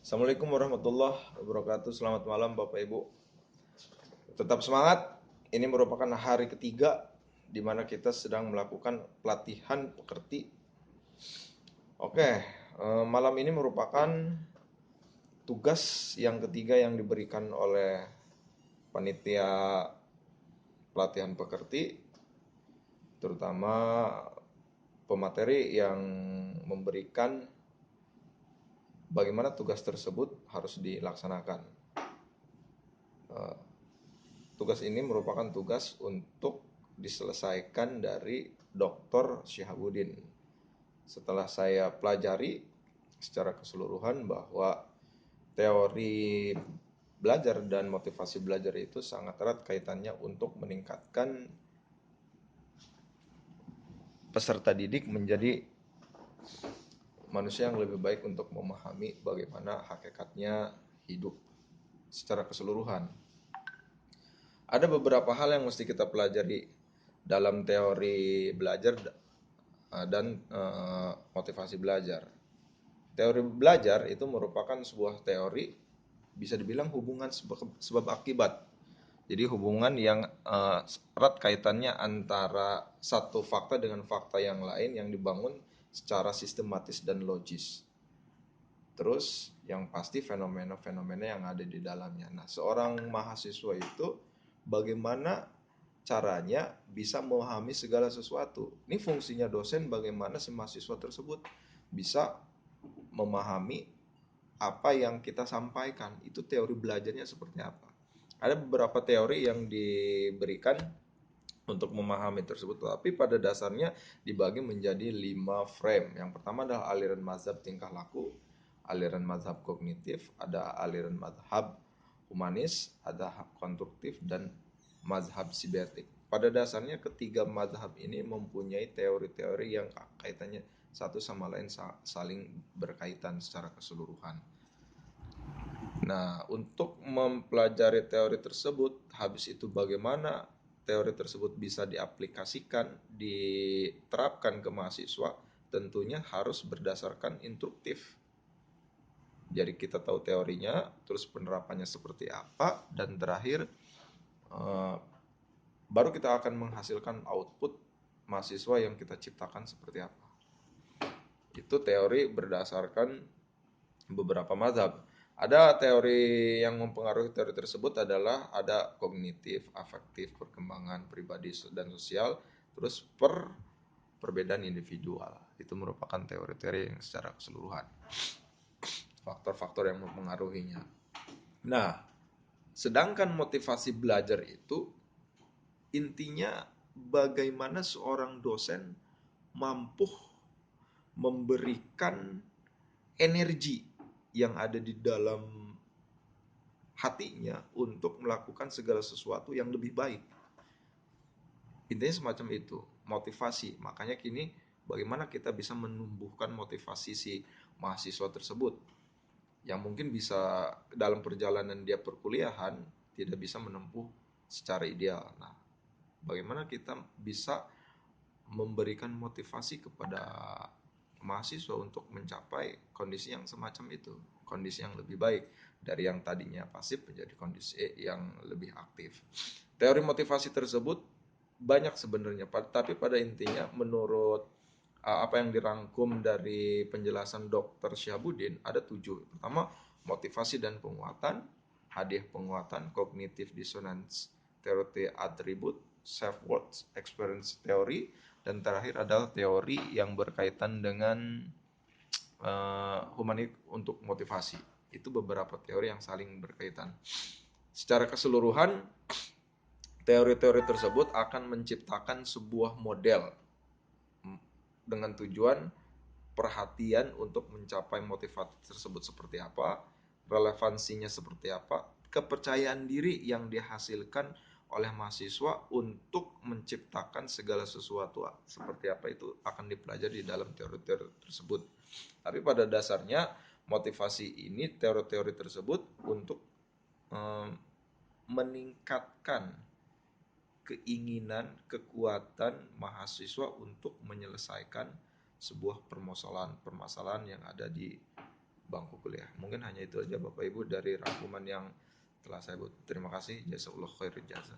Assalamualaikum warahmatullahi wabarakatuh. Selamat malam Bapak Ibu. Tetap semangat. Ini merupakan hari ketiga di mana kita sedang melakukan pelatihan pekerti. Malam ini merupakan tugas yang ketiga yang diberikan oleh panitia pelatihan pekerti, terutama pemateri yang memberikan bagaimana tugas tersebut harus dilaksanakan. Tugas ini merupakan tugas untuk diselesaikan dari Dr. Syihabuddin. Setelah saya pelajari secara keseluruhan bahwa teori belajar dan motivasi belajar itu sangat erat kaitannya untuk meningkatkan peserta didik menjadi manusia yang lebih baik untuk memahami bagaimana hakikatnya hidup secara keseluruhan. Ada beberapa hal yang mesti kita pelajari dalam teori belajar dan motivasi belajar. Teori belajar itu merupakan sebuah teori, bisa dibilang hubungan sebab akibat. Jadi hubungan yang erat kaitannya antara satu fakta dengan fakta yang lain yang dibangun secara sistematis dan logis. Terus yang pasti fenomena-fenomena yang ada di dalamnya. Nah, seorang mahasiswa itu bagaimana caranya bisa memahami segala sesuatu. Ini fungsinya dosen, bagaimana si mahasiswa tersebut bisa memahami apa yang kita sampaikan. Itu teori belajarnya seperti apa. Ada beberapa teori yang diberikan untuk memahami tersebut, tapi pada dasarnya dibagi menjadi 5 frame. Yang pertama adalah aliran mazhab tingkah laku, aliran mazhab kognitif, ada aliran mazhab humanis, ada konstruktif, dan mazhab sibertik. Pada dasarnya ketiga mazhab ini mempunyai teori-teori yang kaitannya satu sama lain saling berkaitan secara keseluruhan. Nah, untuk mempelajari teori tersebut, habis itu bagaimana teori tersebut bisa diaplikasikan, diterapkan ke mahasiswa, tentunya harus berdasarkan induktif. Jadi kita tahu teorinya, terus penerapannya seperti apa, dan terakhir baru kita akan menghasilkan output mahasiswa yang kita ciptakan seperti apa. Itu teori berdasarkan beberapa mazhab. Ada teori yang mempengaruhi teori tersebut adalah ada kognitif, afektif, perkembangan pribadi dan sosial, terus perbedaan individual. Itu merupakan teori-teori yang secara keseluruhan. Faktor-faktor yang mempengaruhinya. Nah, sedangkan motivasi belajar itu intinya bagaimana seorang dosen mampu memberikan energi yang ada di dalam hatinya untuk melakukan segala sesuatu yang lebih baik. Intinya semacam itu, motivasi. Makanya kini bagaimana kita bisa menumbuhkan motivasi si mahasiswa tersebut yang mungkin bisa dalam perjalanan dia perkuliahan tidak bisa menempuh secara ideal. Nah, bagaimana kita bisa memberikan motivasi kepada mahasiswa untuk mencapai kondisi yang semacam itu, kondisi yang lebih baik dari yang tadinya pasif menjadi kondisi yang lebih aktif. Teori motivasi tersebut banyak sebenarnya, tapi pada intinya menurut apa yang dirangkum dari penjelasan Dr. Syabuddin ada 7. Pertama, motivasi dan penguatan, hadiah penguatan, cognitive dissonance, teori atribut, self-worth, experience teori, dan terakhir adalah teori yang berkaitan dengan humanik untuk motivasi. Itu beberapa teori yang saling berkaitan. Secara keseluruhan, teori-teori tersebut akan menciptakan sebuah model dengan tujuan perhatian untuk mencapai motivasi tersebut seperti apa, relevansinya seperti apa, kepercayaan diri yang dihasilkan oleh mahasiswa untuk menciptakan segala sesuatu seperti apa itu akan dipelajari di dalam teori-teori tersebut. Tapi pada dasarnya motivasi ini, teori-teori tersebut untuk meningkatkan keinginan, kekuatan mahasiswa untuk menyelesaikan sebuah permasalahan yang ada di bangku kuliah. Mungkin hanya itu aja Bapak Ibu dari rangkuman yang telah saya buat. Terima kasih. Jazakallahu khairan jasa.